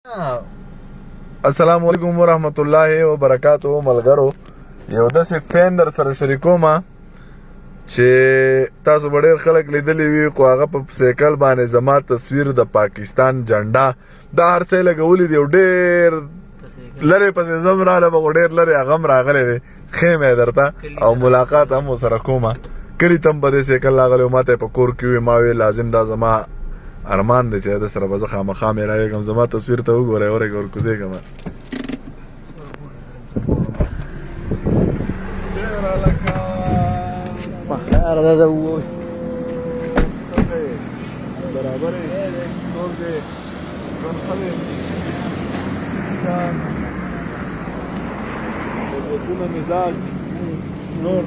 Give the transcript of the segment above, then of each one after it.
السلام علیکم ورحمت الله وبرکاتو. ملګرو یو داسې فین در سره شریکوم چې تاسو به ډېر خلک لیدلی وي، خو هغه په سایکل باندې زما تصویر د پاکستان جنډا دا هر څه یې لګولي دي او ډېر لرې پسې زم راله به خو ډېر لرې هغه هم راغلی دی. ښیم یې درته او ملاقات هم ورسره کوم. کلي ته هم په دې سایکل راغلی و، ما ته یې په کور کې وویل، ما ویل لازم دا زما ارمان دی چې د سره به زه خامخا میراویږم، زما تصویر ته وګورئ ورګه ورکوزېږم. بخیر ده ده ووی برابر یې ټول دی ژوند ښه دی، عادتونه مزاج نور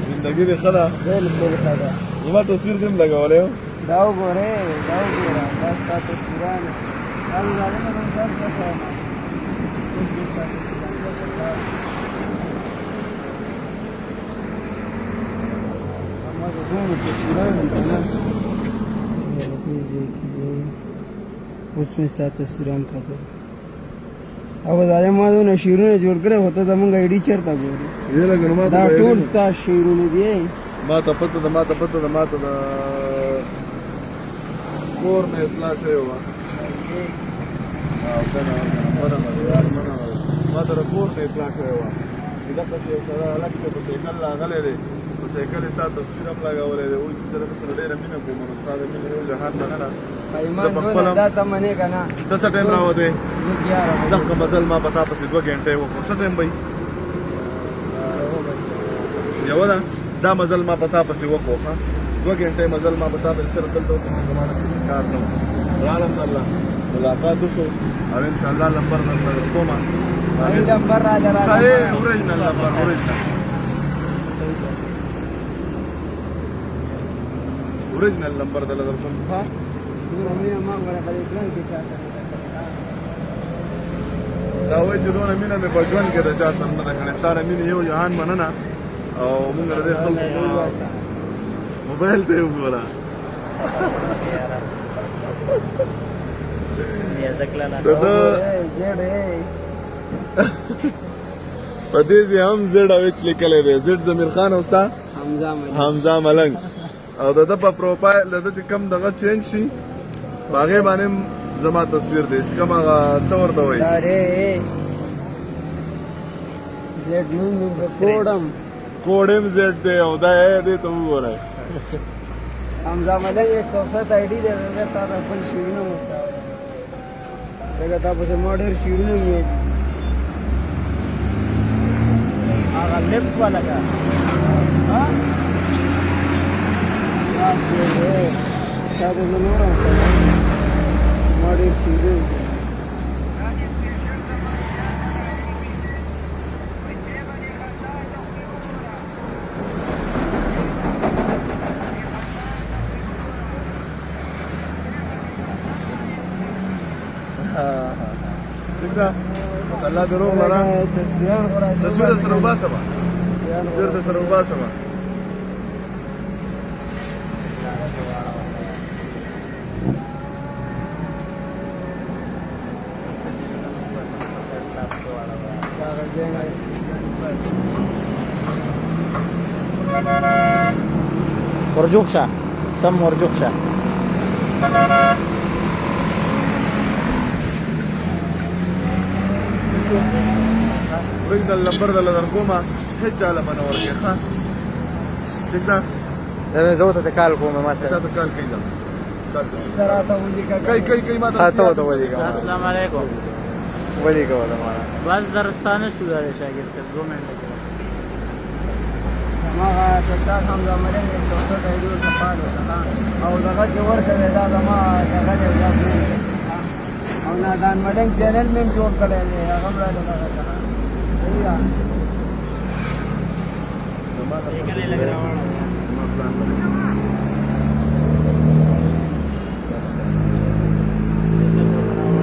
زندګي دې ښه ده. بالکل ښه ده. زما تصویر دې هم لګولی و. دا وګورئ دا وګوره دا ستا تصویران دا ظالمه نن ځان څه کوم ما د ټولو تصویران دي که نه دې ځای کې دی. اوس مې ستا تصویران کتل او ظالم ما دونه شعرونه جوړ کړی خو ته زمونږ ایډي چېرته ګورې؟ دا ټول ستا شعرونه دي. ما ته پته ده ما ته د کور نه اطلاع شوې وه. ما ته د کور نه اطلاع شوې وه چې دقسې یو سړی هلک دی په سایکل راغلی دی، په سایکل یې ستا تصویر هم لګولی دی. وایي چې زه در سره ډېره مینه کوم نو ستا د مینې یو جهان مننه. زه په خپله ته څه ټایم راوتې؟ دغه مزل ما په تا پسې 2 ګنټې وکړو. څه ټایم به یوه ده دا مزل ما په تا پسې وکړو. ښه 2 ګنټې مزل ما په تا پسې صرف دلته وکړو، زما نه کسې کار نه و. رالم الله ملاقات وشو او انشاءالله نمبر درته درکوم. صحیح نمبر راله صحیح اوریجنل نمبر اوریجنل نمبر دله درکوم. ښه دا وایي چې دونه مینه مې په ژوند کې د چا سره نه ده کړې. ستا د مینې یو جهان مننه او مونږ د دې خلکو موبایل ته یې وګوره. په دې ځای هم زیډ او ایچ لیکلی دی. زیډ ضمیر خان او ستا حمزه ملنګ او د ده په پروفایل د ده چې کم دغه چینج شي په هغې باندې هم زما تصویر دی چې کوم هغه څه ورته وایي کوډ هم زیډ دی او دا یې دې ته وګورئ. حمزه ملنګ 107 آی ډي دی. تا ته خپل شعرونه مستا دغه تا پسې ما ډېر شعرونه ویلي هغه لیفټ والا کا تا ته زه نور ما ډېر شعرونه ټیک بس الله دې روغ لره. تصویر در سره وباسمه تصویر در سره وباسمه. ورجوک شه سم ورجوک شه اوریجنل نمبر دله درکوم. هېڅ چاله به نه ورکوې. ښه ټیک ده. دا مې زه ورته کال کوم ما سره تا ته کال کوي ځه کوي ما ته ورته ولیکم. السلام علیکم. ولیکم زمانه بس درستانه شو دا شاګرد صاحب 2 منټه کې هماغه ټکټاک حمزه ملنګ 107 آی ډي ورته فالو او دغه چې ورکړی دا زما دغه دی او نادان ملنګ چینل مې هم جوړ کړی دی هغه هم راله دغه